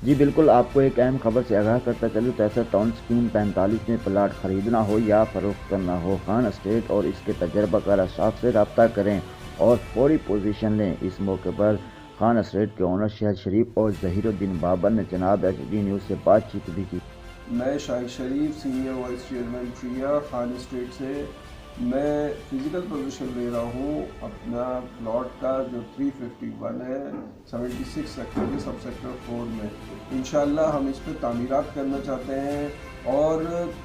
جی بالکل، آپ کو ایک اہم خبر سے آگاہ کرتا چلوں، تیسر ٹاؤن اسکیم 45 میں پلاٹ خریدنا ہو یا فروخت کرنا ہو، خان اسٹیٹ اور اس کے تجربہ کار اسٹاف سے رابطہ کریں اور فوری پوزیشن لیں۔ اس موقع پر خان اسٹیٹ کے اونر شہد شریف اور ظہیر الدین بابر نے جناب ایچ ڈی نیوز سے بات چیت بھی کی۔ میں Shahid Sharif, senior vice chairman ٹریا خان اسٹیٹ سے، میں فزیکل پوزیشن لے رہا ہوں اپنا پلاٹ کا جو 351 ہے 76 سیکٹر کے سب سیکٹر 4 میں۔ انشاءاللہ ہم اس پہ تعمیرات کرنا چاہتے ہیں اور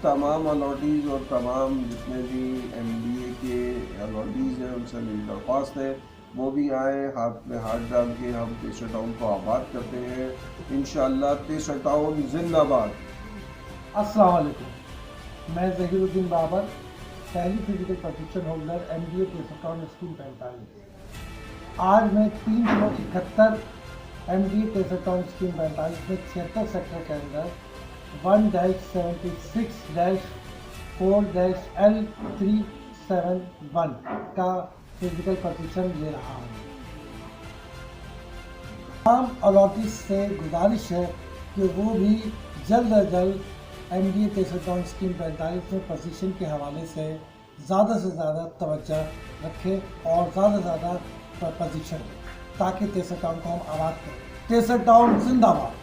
تمام الاٹیز اور تمام جتنے بھی ایم ڈی اے کے الاٹیز ہیں ان سے میری درخواست ہے وہ بھی آئیں، ہاتھ میں ہاتھ ڈال کے ہم تیسرا ٹاؤن کو آباد کرتے ہیں انشاءاللہ۔ تیسرا ٹاؤن زندہ باد۔ السلام علیکم، میں ظہیر الدین بابر، پہلی physical position holder M D A تیسرا ٹاؤن اسکیم 45۔ آج میں 371 ایم ڈی اے تیسرا ٹاؤن اسکیم 45 میں 76 سیکٹر کے اندر 1-76-4-L371 کا فزیکل پوزیشن لے رہا ہوں۔ تمام الاٹیز سے گزارش ہے کہ وہ بھی جلد از جلد ایم ڈی اے تیسرا ٹاؤن اسکیم 45 میں پوزیشن کے حوالے سے زیادہ سے زیادہ توجہ رکھے اور زیادہ سے زیادہ پوزیشن لیں تاکہ تیسرا ٹاؤن کو ہم آباد کریں۔ تیسرا ٹاؤن زندہ باد۔